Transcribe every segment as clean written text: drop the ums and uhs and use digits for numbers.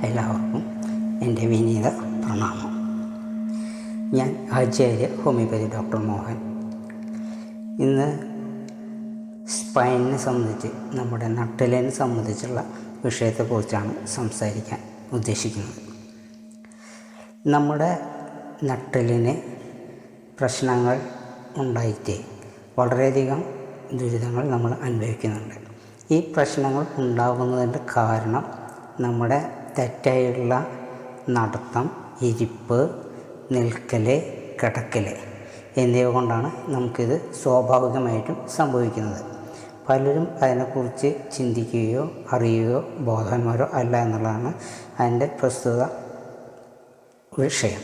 എല്ലാവർക്കും എൻ്റെ വിനീത പ്രണാമം. ഞാൻ ആചാര്യ ഹോമിയോപ്പതി ഡോക്ടർ മോഹൻ. ഇന്ന് സ്പൈനിനെ സംബന്ധിച്ച്, നമ്മുടെ നട്ടെല്ലിനെ സംബന്ധിച്ചുള്ള വിഷയത്തെക്കുറിച്ചാണ് സംസാരിക്കാൻ ഉദ്ദേശിക്കുന്നത്. നമ്മുടെ നട്ടെല്ലിന് പ്രശ്നങ്ങൾ ഉണ്ടായിട്ട് വളരെയധികം ദുരിതങ്ങൾ നമ്മൾ അനുഭവിക്കുന്നുണ്ട്. ഈ പ്രശ്നങ്ങൾ ഉണ്ടാകുന്നതിൻ്റെ കാരണം നമ്മുടെ തെറ്റായുള്ള നടത്തം, ഇരിപ്പ്, നിൽക്കൽ, കിടക്കൽ എന്നിവ കൊണ്ടാണ് നമുക്കിത് സ്വാഭാവികമായിട്ടും സംഭവിക്കുന്നത്. പലരും അതിനെക്കുറിച്ച് ചിന്തിക്കുകയോ അറിയുകയോ ബോധവാന്മാരോ അല്ല എന്നുള്ളതാണ് അതിൻ്റെ പ്രസ്തുത വിഷയം.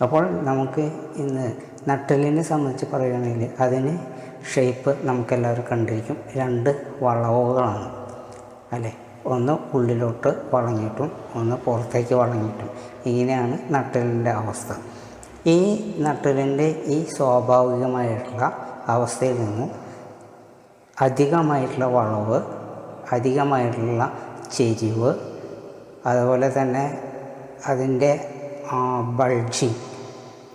അപ്പോൾ നമുക്ക് ഇന്ന് നട്ടെല്ലിനെ സംബന്ധിച്ച് പറയുകയാണെങ്കിൽ അതിന് ഷേപ്പ് നമുക്കെല്ലാവരും കണ്ടിരിക്കും. 2 വളവുകളാണ് അല്ലേ? ഒന്ന് ഉള്ളിലോട്ട് വളഞ്ഞിട്ടും ഒന്ന് പുറത്തേക്ക് വളഞ്ഞിട്ടും. ഇങ്ങനെയാണ് നട്ടെല്ലിൻ്റെ അവസ്ഥ. ഈ നട്ടെല്ലിൻ്റെ ഈ സ്വാഭാവികമായിട്ടുള്ള അവസ്ഥയിൽ നിന്ന് അധികമായിട്ടുള്ള വളവ്, അധികമായിട്ടുള്ള ചെരിവ്, അതുപോലെ തന്നെ അതിൻ്റെ ബൾജിങ്,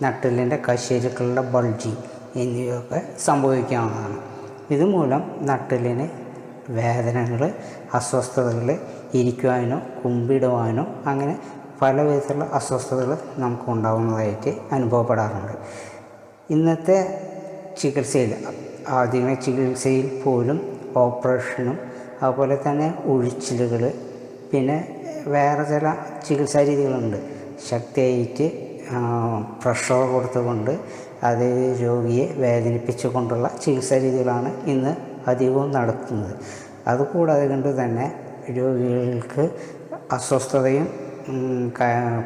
നട്ടെല്ലിൻ്റെ കശേരുക്കളുടെ ബൾജിങ് എന്നിവയൊക്കെ സംഭവിക്കാവുന്നതാണ്. ഇതുമൂലം നട്ടെല്ലിന് വേദനകൾ, അസ്വസ്ഥതകൾ, ഇരിക്കുവാനോ കുമ്പിടുവാനോ അങ്ങനെ പല വിധത്തിലുള്ള അസ്വസ്ഥതകൾ നമുക്ക് ഉണ്ടാകുന്നതായിട്ട് അനുഭവപ്പെടാറുണ്ട്. ഇന്നത്തെ ചികിത്സയിൽ, ആധുനിക ചികിത്സയിൽ പോലും ഓപ്പറേഷനും അതുപോലെ തന്നെ ഒഴിച്ചിലുകൾ, പിന്നെ വേറെ ചില ചികിത്സാ രീതികളുണ്ട്. ശക്തിയായിട്ട് പ്രഷർ കൊടുത്തുകൊണ്ട് അത് രോഗിയെ വേദനിപ്പിച്ചുകൊണ്ടുള്ള ചികിത്സാ രീതികളാണ് ഇന്ന് അധികവും നടത്തുന്നത്. അതുകൂടാതെ കൊണ്ട് തന്നെ രോഗികൾക്ക് അസ്വസ്ഥതയും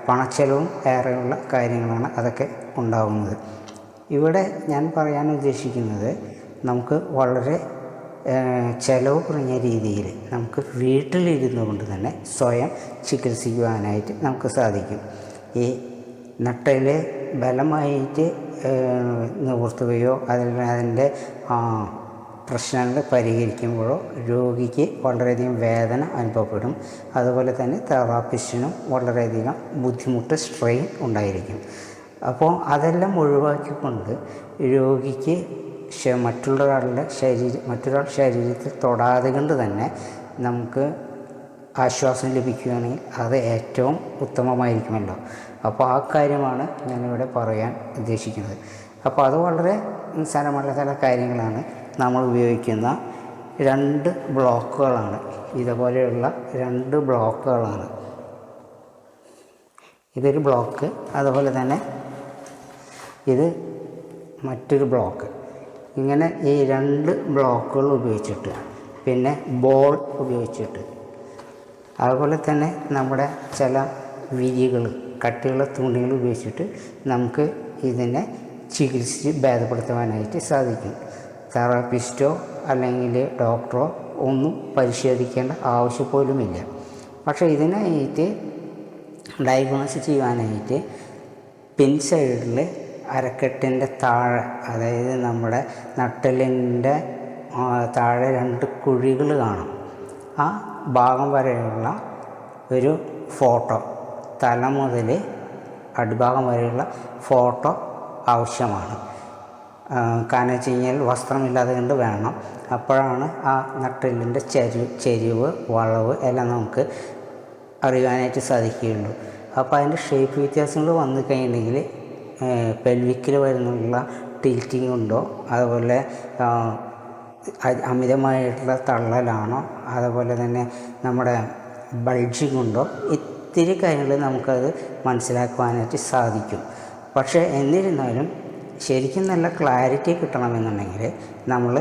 പണച്ചെലവും ഏറെയുള്ള കാര്യങ്ങളാണ് അതൊക്കെ ഉണ്ടാകുന്നത്. ഇവിടെ ഞാൻ പറയാൻ ഉദ്ദേശിക്കുന്നത്, നമുക്ക് വളരെ ചിലവ് കുറഞ്ഞ രീതിയിൽ നമുക്ക് വീട്ടിലിരുന്നു കൊണ്ട് തന്നെ സ്വയം ചികിത്സിക്കുവാനായിട്ട് നമുക്ക് സാധിക്കും. ഈ നട്ടെല്ല് ബലമായിട്ട് നിവർത്തുകയോ അതിൻ്റെ പ്രശ്നങ്ങൾ പരിഹരിക്കുമ്പോഴോ രോഗിക്ക് വളരെയധികം വേദന അനുഭവപ്പെടും. അതുപോലെ തന്നെ തെറാപ്പിസ്റ്റിനും വളരെയധികം ബുദ്ധിമുട്ട്, സ്ട്രെയിൻ ഉണ്ടായിരിക്കും. അപ്പോൾ അതെല്ലാം ഒഴിവാക്കിക്കൊണ്ട് രോഗിക്ക് മറ്റൊരാളുടെ ശരീരത്തിൽ തൊടാതെ കൊണ്ട് തന്നെ നമുക്ക് ആശ്വാസം ലഭിക്കുകയാണെങ്കിൽ അത് ഏറ്റവും ഉത്തമമായിരിക്കുമല്ലോ. അപ്പോൾ ആ കാര്യമാണ് ഞാനിവിടെ പറയാൻ ഉദ്ദേശിക്കുന്നത്. അപ്പോൾ അത് വളരെ നിസ്സാരമുള്ള ചില കാര്യങ്ങളാണ്. നമ്മൾ ഉപയോഗിക്കുന്ന 2 ബ്ലോക്കുകളാണ്. ഇതുപോലെയുള്ള 2 ബ്ലോക്കുകളാണ്. ഇതൊരു ബ്ലോക്ക്, അതുപോലെ തന്നെ ഇത് മറ്റൊരു ബ്ലോക്ക്. ഇങ്ങനെ ഈ 2 ബ്ലോക്കുകൾ ഉപയോഗിച്ചിട്ട്, പിന്നെ ബോൾ ഉപയോഗിച്ചിട്ട്, അതുപോലെ തന്നെ നമ്മുടെ ചില വിരികൾ, കട്ടിയുള്ള തുണികൾ ഉപയോഗിച്ചിട്ട് നമുക്ക് ഇതിനെ ചികിത്സിച്ച് ഭേദപ്പെടുത്തുവാനായിട്ട് സാധിക്കും. തെറാപ്പിസ്റ്റോ അല്ലെങ്കിൽ ഡോക്ടറോ ഒന്നും പരിശോധിക്കേണ്ട ആവശ്യം പോലുമില്ല. പക്ഷേ ഇതിനായിട്ട് ഡയഗ്നോസ് ചെയ്യുവാനായിട്ട് പിൻ സൈഡിൽ അരക്കെട്ടിൻ്റെ താഴെ, അതായത് നമ്മുടെ നട്ടെല്ലിൻ്റെ താഴെ 2 കുഴികൾ കാണും. ആ ഭാഗം വരെയുള്ള ഒരു ഫോട്ടോ, തല മുതൽ അടിഭാഗം വരെയുള്ള ഫോട്ടോ ആവശ്യമാണ്. കാരണം വെച്ച് കഴിഞ്ഞാൽ വസ്ത്രമില്ലാതെ കൊണ്ട് വേണം. അപ്പോഴാണ് ആ നട്ടെല്ലിൻ്റെ ചെരിവ്, വളവ് എല്ലാം നമുക്ക് അറിയാനായിട്ട് സാധിക്കുകയുള്ളൂ. അപ്പോൾ അതിൻ്റെ ഷേപ്പ് വ്യത്യാസങ്ങൾ വന്നു കഴിഞ്ഞിട്ടുണ്ടെങ്കിൽ പെൽവിക്കിൽ വരുന്നുള്ള ടിൽറ്റിംഗ് ഉണ്ടോ, അതുപോലെ അമിതമായിട്ടുള്ള തള്ളലാണോ, അതുപോലെ തന്നെ നമ്മുടെ ബൾജിങ് ഉണ്ടോ, ഇത്തിരി കാര്യങ്ങൾ നമുക്കത് മനസ്സിലാക്കുവാനായിട്ട് സാധിക്കും. പക്ഷേ എന്നിരുന്നാലും ശരിക്കും നല്ല ക്ലാരിറ്റി കിട്ടണമെന്നുണ്ടെങ്കിൽ നമ്മൾ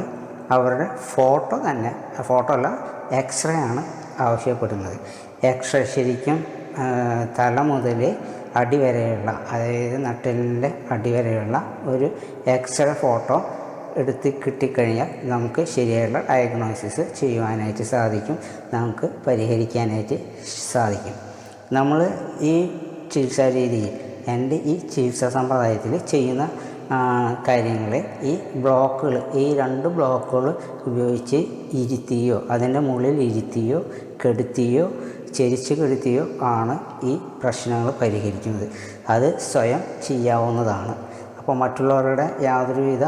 അവരുടെ ഫോട്ടോ തന്നെ, ഫോട്ടോ അല്ല, എക്സ്റേ ആണ് ആവശ്യപ്പെടുന്നത്. എക്സ്റേ ശരിക്കും തല മുതൽ അടിവരെയുള്ള, അതായത് നട്ടെല്ലിൻ്റെ അടിവരെയുള്ള ഒരു എക്സ്റേ ഫോട്ടോ എടുത്ത് കിട്ടിക്കഴിഞ്ഞാൽ നമുക്ക് ശരിയായുള്ള ഡയഗ്നോസിസ് ചെയ്യുവാനായിട്ട് സാധിക്കും, നമുക്ക് പരിഹരിക്കാനായിട്ട് സാധിക്കും. നമ്മൾ ഈ ചികിത്സാ രീതിയിൽ, എൻ്റെ ഈ ചികിത്സാ സമ്പ്രദായത്തിൽ ചെയ്യുന്ന കാര്യങ്ങൾ, ഈ ബ്ലോക്കുകൾ, ഈ 2 ബ്ലോക്കുകൾ ഉപയോഗിച്ച് ഇരുത്തിയോ അതിൻ്റെ മുകളിൽ ഇരുത്തിയോ കെടുത്തിയോ ചെരിച്ച് കെടുത്തിയോ ആണ് ഈ പ്രശ്നങ്ങൾ പരിഹരിക്കുന്നത്. അത് സ്വയം ചെയ്യാവുന്നതാണ്. അപ്പോൾ മറ്റുള്ളവരുടെ യാതൊരുവിധ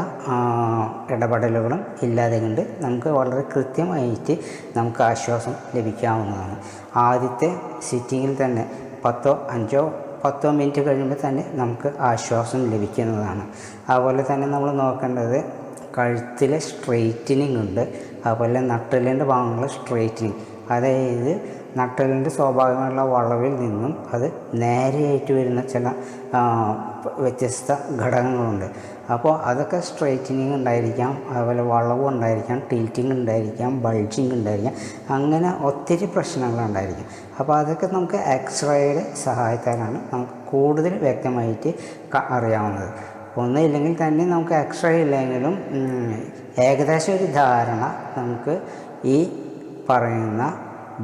ഇടപെടലുകളും ഇല്ലാതെ കൊണ്ട് നമുക്ക് വളരെ കൃത്യമായിട്ട് നമുക്ക് ആശ്വാസം ലഭിക്കാവുന്നതാണ്. ആദ്യത്തെ സിറ്റിങ്ങിൽ തന്നെ 5-10 മിനിറ്റ് കഴിയുമ്പോൾ തന്നെ നമുക്ക് ആശ്വാസം ലഭിക്കുന്നതാണ്. അതുപോലെ തന്നെ നമ്മൾ നോക്കേണ്ടത് കഴുത്തിലെ സ്ട്രെയിറ്റനിങ് ഉണ്ട്, അതുപോലെ നട്ടെല്ലിൻ്റെ ഭാഗങ്ങളിലെ സ്ട്രെയിറ്റനിങ്. അതായത് നട്ടെല്ലിൻ്റെ സ്വാഭാവികമായുള്ള വളവിൽ നിന്നും അത് നേരെയായിട്ട് വരുന്ന ചില വ്യത്യസ്ത ഘടകങ്ങളുണ്ട്. അപ്പോൾ അതൊക്കെ സ്ട്രെയിറ്റനിങ് ഉണ്ടായിരിക്കാം, അതുപോലെ വളവ് ഉണ്ടായിരിക്കാം, ടിൽറ്റിങ് ഉണ്ടായിരിക്കാം, ബൾജിങ് ഉണ്ടായിരിക്കാം, അങ്ങനെ ഒത്തിരി പ്രശ്നങ്ങളുണ്ടായിരിക്കും. അപ്പോൾ അതൊക്കെ നമുക്ക് എക്സ്റേയുടെ സഹായത്താലാണ് നമുക്ക് കൂടുതൽ വ്യക്തമായിട്ട് അറിയാവുന്നത്. ഒന്നുമില്ലെങ്കിൽ തന്നെ നമുക്ക് എക്സ്റേ ഇല്ലെങ്കിലും ഏകദേശം ഒരു ധാരണ നമുക്ക് ഈ പറയുന്ന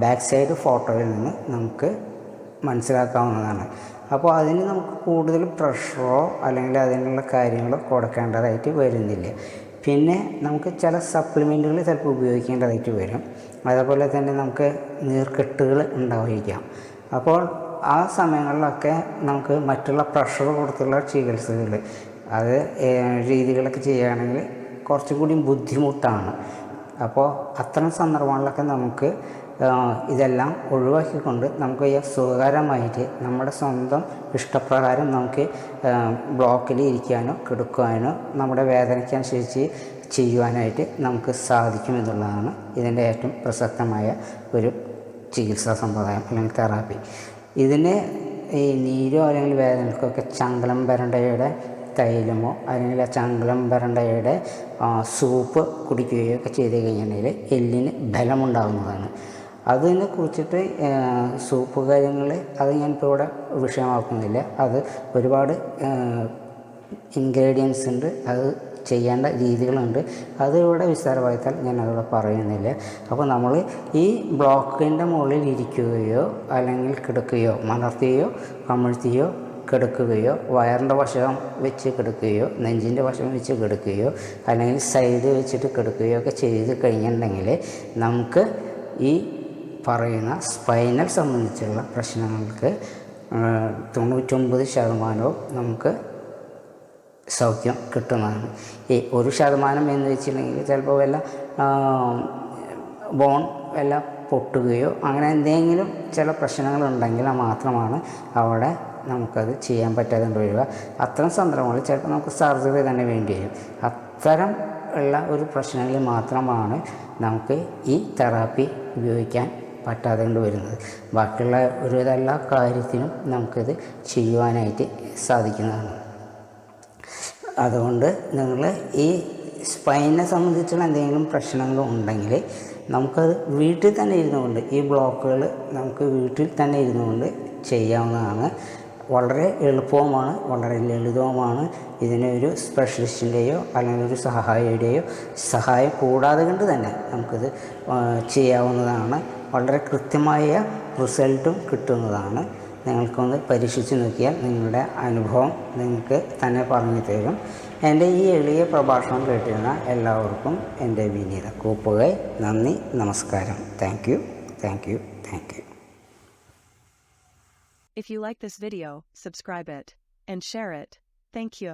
ബാക്ക് സൈഡ് ഫോട്ടോയിൽ നിന്ന് നമുക്ക് മനസ്സിലാക്കാവുന്നതാണ്. അപ്പോൾ അതിന് നമുക്ക് കൂടുതൽ പ്രഷറോ അല്ലെങ്കിൽ അതിനുള്ള കാര്യങ്ങളോ കൊടുക്കേണ്ടതായിട്ട് വരുന്നില്ല. പിന്നെ നമുക്ക് ചില സപ്ലിമെൻറ്റുകൾ ചിലപ്പോൾ ഉപയോഗിക്കേണ്ടതായിട്ട് വരും. അതേപോലെ തന്നെ നമുക്ക് നീർക്കെട്ടുകൾ ഉണ്ടായിരിക്കാം. അപ്പോൾ ആ സമയങ്ങളിലൊക്കെ നമുക്ക് മറ്റുള്ള പ്രഷർ കൊടുത്തുള്ള ചികിത്സകൾ അത് രീതികളൊക്കെ ചെയ്യുകയാണെങ്കിൽ കുറച്ചും കൂടി ബുദ്ധിമുട്ടാണ്. അപ്പോൾ അത്തരം സന്ദർഭങ്ങളിലൊക്കെ നമുക്ക് ഇതെല്ലാം ഒഴിവാക്കിക്കൊണ്ട് നമുക്ക് സുഖകരമായിട്ട് നമ്മുടെ സ്വന്തം ഇഷ്ടപ്രകാരം നമുക്ക് ബ്ലോക്കിൽ ഇരിക്കാനോ കിടക്കുവാനോ നമ്മുടെ വേദനയ്ക്കനുസരിച്ച് ചെയ്യുവാനായിട്ട് നമുക്ക് സാധിക്കുമെന്നുള്ളതാണ് ഇതിൻ്റെ ഏറ്റവും പ്രസക്തമായ ഒരു ചികിത്സാ സമ്പ്രദായം അല്ലെങ്കിൽ തെറാപ്പി. ഇതിന് ഈ നീരോ അല്ലെങ്കിൽ വേദനക്കൊക്കെ ചങ്കലം വരണ്ടയുടെ തൈലമോ അല്ലെങ്കിൽ ചങ്കലം വരണ്ടയുടെ സൂപ്പ് കുടിക്കുകയോ ഒക്കെ ചെയ്ത് കഴിഞ്ഞിട്ടുണ്ടെങ്കിൽ എല്ലിന് ബലമുണ്ടാകുന്നതാണ്. അതിനെ കുറിച്ചിട്ട് സൂപ്പ് കാര്യങ്ങൾ അത് ഞാനിപ്പോൾ ഇവിടെ വിഷയമാക്കുന്നില്ല. അത് ഒരുപാട് ഇൻഗ്രീഡിയൻസ് ഉണ്ട്, അത് ചെയ്യേണ്ട രീതികളുണ്ട്. അത് ഇവിടെ വിസ്താരമായിട്ടാൽ ഞാൻ അതിവിടെ പറയുന്നില്ല. അപ്പോൾ നമ്മൾ ഈ ബ്ലോക്കിൻ്റെ മുകളിൽ ഇരിക്കുകയോ അല്ലെങ്കിൽ കിടക്കുകയോ മലർത്തുകയോ കമിഴ്ത്തിയോ കിടക്കുകയോ വയറിൻ്റെ വശം വെച്ച് കിടക്കുകയോ നെഞ്ചിൻ്റെ വശം വെച്ച് കിടക്കുകയോ അല്ലെങ്കിൽ സൈഡ് വെച്ചിട്ട് കിടക്കുകയോ ഒക്കെ ചെയ്ത് കഴിഞ്ഞിട്ടുണ്ടെങ്കിൽ നമുക്ക് ഈ പറയുന്ന സ്പൈനൽ സംബന്ധിച്ചുള്ള പ്രശ്നങ്ങൾക്ക് 99% നമുക്ക് സൗഖ്യം കിട്ടുന്നതാണ്. ഈ 1% എന്ന് വെച്ചിട്ടുണ്ടെങ്കിൽ ചിലപ്പോൾ വല്ല ബോൺ വല്ല പൊട്ടുകയോ അങ്ങനെ എന്തെങ്കിലും ചില പ്രശ്നങ്ങളുണ്ടെങ്കിൽ മാത്രമാണ് അവിടെ നമുക്കത് ചെയ്യാൻ പറ്റാതെ വരിക. അത്തരം സന്ദർഭങ്ങളിൽ ചിലപ്പോൾ നമുക്ക് സർജറി തന്നെ വേണ്ടി വരും. അത്തരം ഉള്ള ഒരു പ്രശ്നങ്ങളിൽ മാത്രമാണ് നമുക്ക് ഈ തെറാപ്പി ഉപയോഗിക്കാൻ പറ്റാതെ കൊണ്ട് വരുന്നത്. ബാക്കിയുള്ള എല്ലാ കാര്യത്തിനും നമുക്കിത് ചെയ്യുവാനായിട്ട് സാധിക്കുന്നതാണ്. അതുകൊണ്ട് നിങ്ങൾ ഈ സ്പൈനെ സംബന്ധിച്ചുള്ള എന്തെങ്കിലും പ്രശ്നങ്ങൾ ഉണ്ടെങ്കിൽ നമുക്കത് വീട്ടിൽ തന്നെ ഇരുന്നുകൊണ്ട് ഈ ബ്ലോക്കുകൾ നമുക്ക് വീട്ടിൽ തന്നെ ഇരുന്നുകൊണ്ട് ചെയ്യാവുന്നതാണ്. വളരെ എളുപ്പവുമാണ്, വളരെ ലളിതവുമാണ്. ഇതിനൊരു സ്പെഷ്യലിസ്റ്റിൻ്റെയോ അല്ലെങ്കിൽ ഒരു സഹായിയുടെയോ സഹായം കൂടാതെ കൊണ്ട് തന്നെ നമുക്കിത് ചെയ്യാവുന്നതാണ്. വളരെ കൃത്യമായ റിസൾട്ടും കിട്ടുന്നതാണ്. നിങ്ങൾക്കൊന്ന് പരീക്ഷിച്ച് നോക്കിയാൽ നിങ്ങളുടെ അനുഭവം നിങ്ങൾക്ക് തന്നെ പറഞ്ഞു തരും. എൻ്റെ ഈ എളിയ പ്രഭാഷണം കേട്ടിരുന്ന എല്ലാവർക്കും എൻ്റെ വിനീത കൂപ്പുകൈ. നന്ദി, നമസ്കാരം. Thank you. If you like this video, subscribe it and share it. Thank you.